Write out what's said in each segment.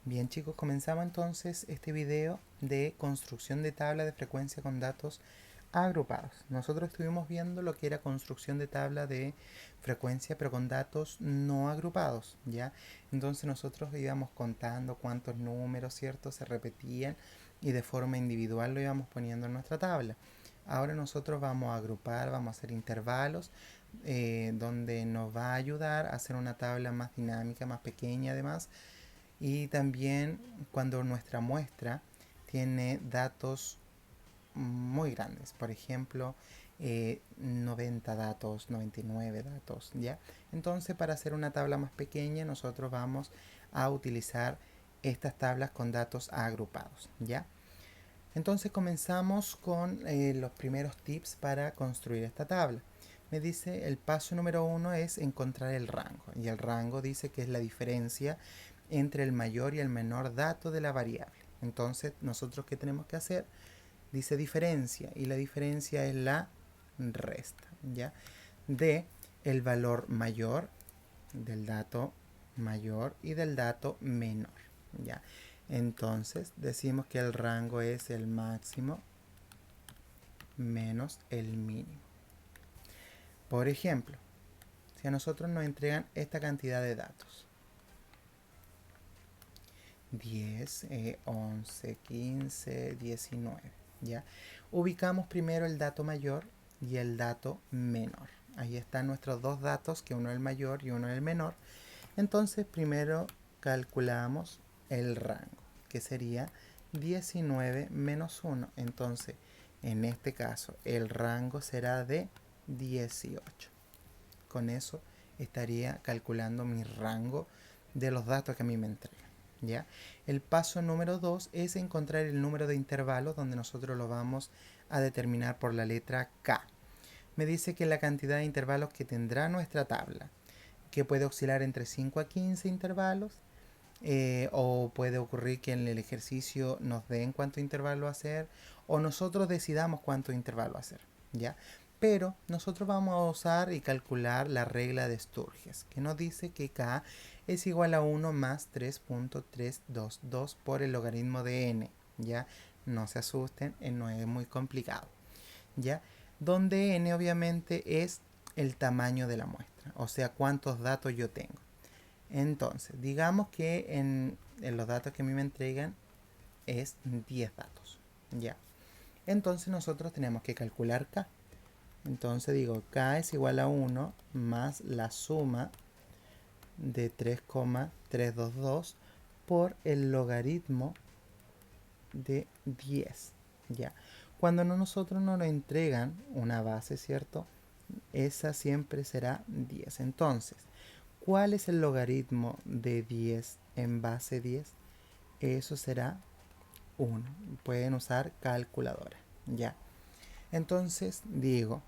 Bien chicos, comenzamos entonces este video de construcción de tabla de frecuencia con datos agrupados. Nosotros estuvimos viendo lo que era construcción de tabla de frecuencia pero con datos no agrupados, ¿ya? Entonces nosotros íbamos contando cuántos números, ¿cierto?, se repetían y de forma individual lo íbamos poniendo en nuestra tabla. Ahora nosotros vamos a agrupar, vamos a hacer intervalos donde nos va a ayudar a hacer una tabla más dinámica, más pequeña además. Y también cuando nuestra muestra tiene datos muy grandes, por ejemplo, 90 datos, 99 datos, ¿ya? Entonces, para hacer una tabla más pequeña, nosotros vamos a utilizar estas tablas con datos agrupados, ¿ya? Entonces comenzamos con los primeros tips para construir esta tabla. Me dice el paso número 1 es encontrar el rango, y el rango dice que es la diferencia entre el mayor y el menor dato de la variable. Entonces nosotros ¿qué tenemos que hacer? Dice diferencia, y la diferencia es la resta, ¿ya? De el valor mayor, del dato mayor y del dato menor, ¿ya? Entonces decimos que el rango es el máximo menos el mínimo. Por ejemplo, si a nosotros nos entregan esta cantidad de datos, 10, 11, 15, 19, ¿ya? Ubicamos primero el dato mayor y el dato menor. Ahí están nuestros dos datos, que uno es el mayor y uno es el menor. Entonces primero calculamos el rango, que sería 19 menos 1. Entonces, en este caso, el rango será de 18. Con eso estaría calculando mi rango de los datos que a mí me entregan, ¿ya? El paso número 2 es encontrar el número de intervalos, donde nosotros lo vamos a determinar por la letra K. Me dice que la cantidad de intervalos que tendrá nuestra tabla, que puede oscilar entre 5 a 15 intervalos, o puede ocurrir que en el ejercicio nos den cuánto intervalo hacer, o nosotros decidamos cuánto intervalo hacer, ¿ya? Pero nosotros vamos a usar y calcular la regla de Sturges, que nos dice que K es igual a 1 más 3.322 por el logaritmo de n, ¿ya? No se asusten, no es muy complicado, ¿ya? Donde n obviamente es el tamaño de la muestra, o sea, cuántos datos yo tengo. Entonces, digamos que en los datos que a mí me entregan es 10 datos, ¿ya? Entonces nosotros tenemos que calcular K. Entonces digo, K es igual a 1 más la suma de 3,322 por el logaritmo de 10, ¿ya? Cuando nosotros nos entregan una base, ¿cierto? Esa siempre será 10. Entonces, ¿cuál es el logaritmo de 10 en base 10? Eso será 1. Pueden usar calculadora, ¿ya? Entonces digo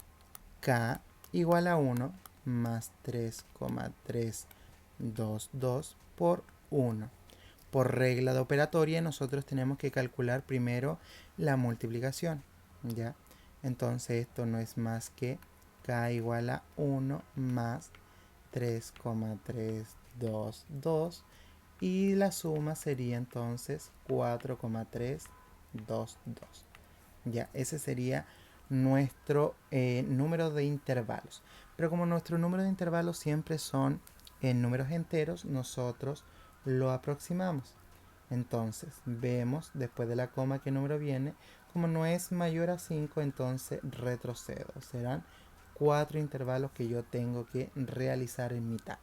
K igual a 1 más 3,322 por 1. Por regla de operatoria nosotros tenemos que calcular primero la multiplicación, ¿ya? Entonces esto no es más que K igual a 1 más 3,322 y la suma sería entonces 4,322. Ya, ese sería nuestro número de intervalos. Pero como nuestro número de intervalos siempre son en números enteros, nosotros lo aproximamos. Entonces vemos después de la coma qué número viene. Como no es mayor a 5, entonces retrocedo. Serán 4 intervalos que yo tengo que realizar en mi tabla.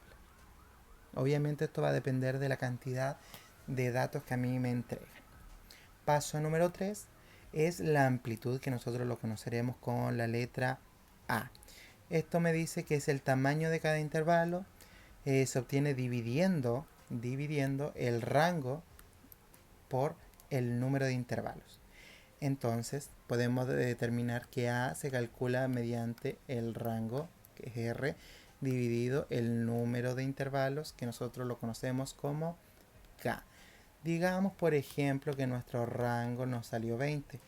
Obviamente esto va a depender de la cantidad de datos que a mí me entregan. Paso número 3 es la amplitud, que nosotros lo conoceremos con la letra A. Esto me dice que es el tamaño de cada intervalo. Se obtiene dividiendo el rango por el número de intervalos. Entonces podemos determinar que A se calcula mediante el rango, que es R, dividido el número de intervalos, que nosotros lo conocemos como K. Digamos, por ejemplo, que nuestro rango nos salió 20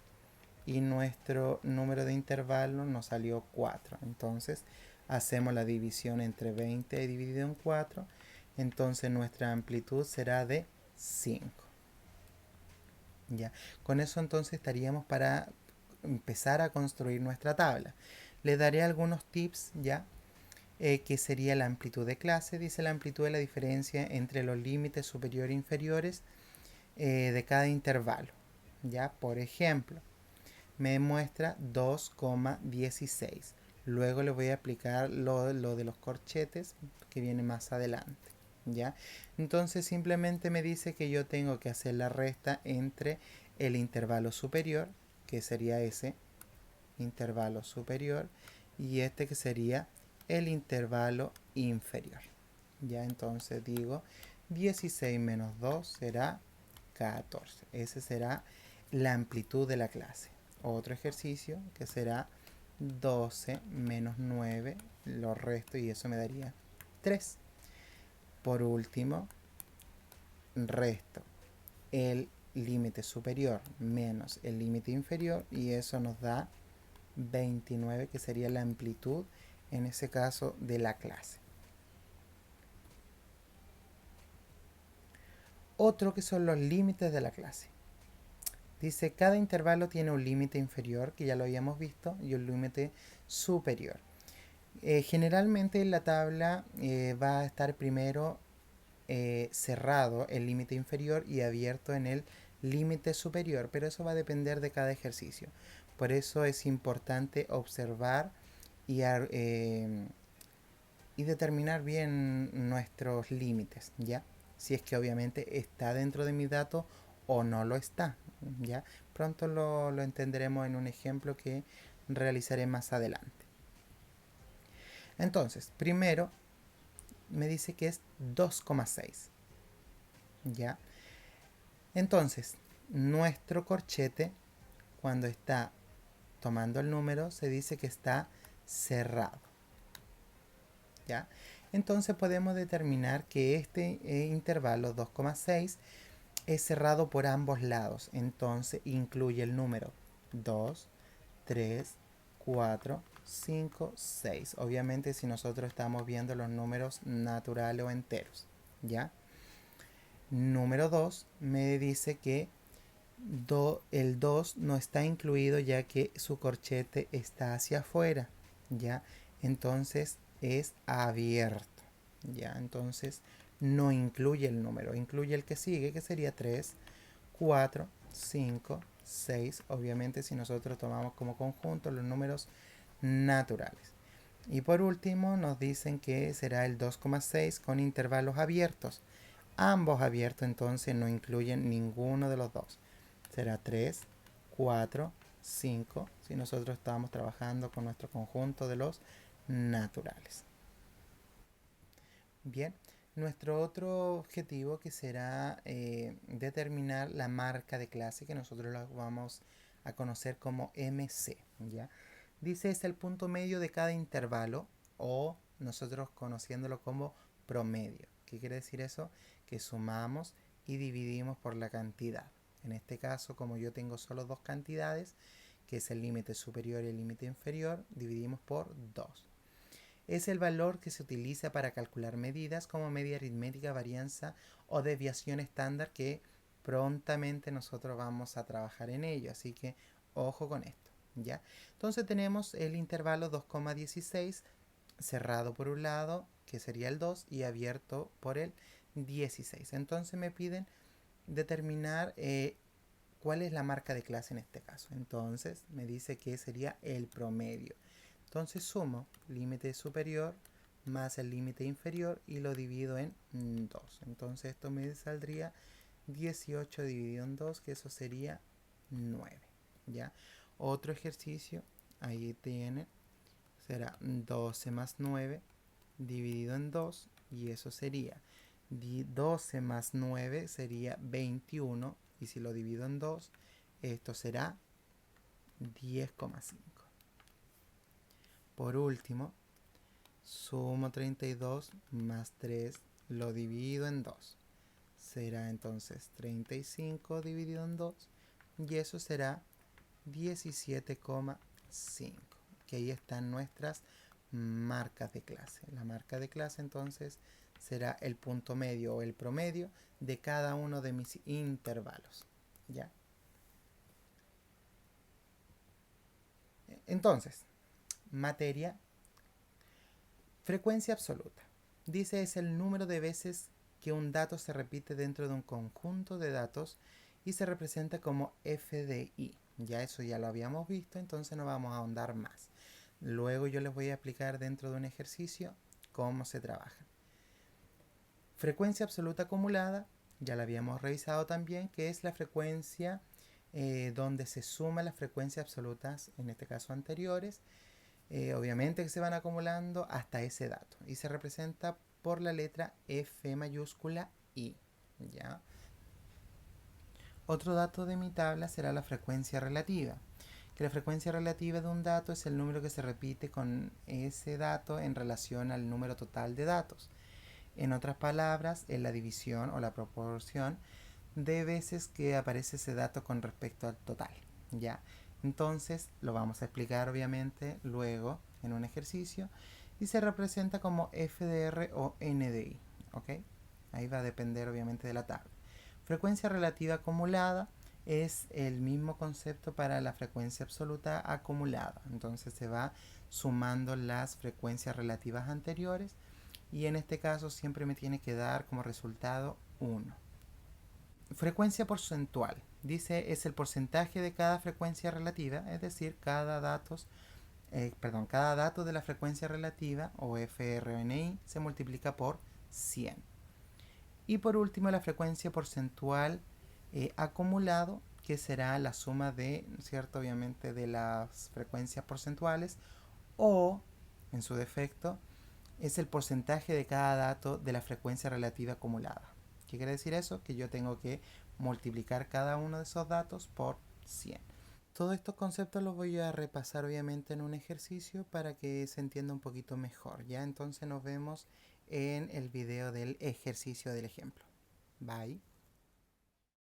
y nuestro número de intervalos nos salió 4. Entonces hacemos la división entre 20 dividido en 4. Entonces nuestra amplitud será de 5. ¿Ya? Con eso entonces estaríamos para empezar a construir nuestra tabla. Les daré algunos tips ya, que sería la amplitud de clase. Dice la amplitud de la diferencia entre los límites superiores e inferiores de cada intervalo. ¿Ya? Por ejemplo, me muestra 2,16. Luego le voy a aplicar lo de los corchetes que viene más adelante. ¿Ya? Entonces simplemente me dice que yo tengo que hacer la resta entre el intervalo superior, que sería ese intervalo superior, y este que sería el intervalo inferior. Ya, entonces digo 16 menos 2 será 14. Ese será la amplitud de la clase. Otro ejercicio que será 12 menos 9, lo resto y eso me daría 3. Por último, resto el límite superior menos el límite inferior y eso nos da 29, que sería la amplitud en ese caso de la clase. Otro que son los límites de la clase. Dice, cada intervalo tiene un límite inferior, que ya lo habíamos visto, y un límite superior. Generalmente en la tabla va a estar primero cerrado el límite inferior y abierto en el límite superior, pero eso va a depender de cada ejercicio. Por eso es importante observar y determinar bien nuestros límites, ¿ya? Si es que obviamente está dentro de mi dato o no lo está, ¿ya? Pronto lo entenderemos en un ejemplo que realizaré más adelante. Entonces, primero me dice que es 2,6, ¿ya? Entonces, nuestro corchete, cuando está tomando el número, se dice que está cerrado, ¿ya? Entonces podemos determinar que este intervalo 2,6 es cerrado por ambos lados. Entonces incluye el número 2, 3, 4, 5, 6. Obviamente si nosotros estamos viendo los números naturales o enteros, ¿ya? Número 2 me dice que el 2 no está incluido ya que su corchete está hacia afuera, ¿ya? Entonces es abierto, ¿ya? Entonces no incluye el número, incluye el que sigue, que sería 3, 4, 5, 6. Obviamente si nosotros tomamos como conjunto los números naturales. Y por último nos dicen que será el 2,6 con intervalos abiertos. Ambos abiertos entonces no incluyen ninguno de los dos. Será 3, 4, 5 si nosotros estamos trabajando con nuestro conjunto de los naturales. Bien, nuestro otro objetivo que será determinar la marca de clase, que nosotros la vamos a conocer como MC, ¿ya? Dice es el punto medio de cada intervalo o nosotros conociéndolo como promedio. ¿Qué quiere decir eso? Que sumamos y dividimos por la cantidad. En este caso, como yo tengo solo dos cantidades, que es el límite superior y el límite inferior, dividimos por 2. Es el valor que se utiliza para calcular medidas como media aritmética, varianza o desviación estándar, que prontamente nosotros vamos a trabajar en ello, así que ojo con esto, ¿ya? Entonces tenemos el intervalo 2,16 cerrado por un lado, que sería el 2, y abierto por el 16. Entonces me piden determinar cuál es la marca de clase en este caso. Entonces me dice que sería el promedio. Entonces sumo límite superior más el límite inferior y lo divido en 2. Entonces esto me saldría 18 dividido en 2, que eso sería 9. ¿Ya? Otro ejercicio, ahí tiene, será 12 más 9 dividido en 2 y eso sería 12 más 9 sería 21 y si lo divido en 2 esto será 10,5. Por último, sumo 32 más 3, lo divido en 2. Será entonces 35 dividido en 2 y eso será 17,5. Que ahí están nuestras marcas de clase. La marca de clase entonces será el punto medio o el promedio de cada uno de mis intervalos. ¿Ya? Entonces, materia, frecuencia absoluta. Dice es el número de veces que un dato se repite dentro de un conjunto de datos y se representa como f de i. Ya eso ya lo habíamos visto, entonces no vamos a ahondar más. Luego yo les voy a explicar dentro de un ejercicio cómo se trabaja. Frecuencia absoluta acumulada, ya la habíamos revisado también, que es la frecuencia donde se suman las frecuencias absolutas, en este caso anteriores, obviamente que se van acumulando hasta ese dato y se representa por la letra F mayúscula I. ¿Ya? Otro dato de mi tabla será la frecuencia relativa, que la frecuencia relativa de un dato es el número que se repite con ese dato en relación al número total de datos. En otras palabras, es la división o la proporción de veces que aparece ese dato con respecto al total. ¿Ya? Entonces lo vamos a explicar obviamente luego en un ejercicio y se representa como f de r o n de i. ¿Ok? Ahí va a depender obviamente de la tabla. Frecuencia relativa acumulada es el mismo concepto para la frecuencia absoluta acumulada. Entonces se va sumando las frecuencias relativas anteriores y en este caso siempre me tiene que dar como resultado 1. Frecuencia porcentual. Dice es el porcentaje de cada frecuencia relativa, es decir, cada dato de la frecuencia relativa o FRNI se multiplica por 100. Y por último la frecuencia porcentual acumulado, que será la suma de, ¿cierto? Obviamente de las frecuencias porcentuales o, en su defecto, es el porcentaje de cada dato de la frecuencia relativa acumulada. ¿Qué quiere decir eso? Que yo tengo que multiplicar cada uno de esos datos por 100. Todos estos conceptos los voy a repasar obviamente en un ejercicio para que se entienda un poquito mejor. Ya entonces nos vemos en el video del ejercicio del ejemplo. Bye.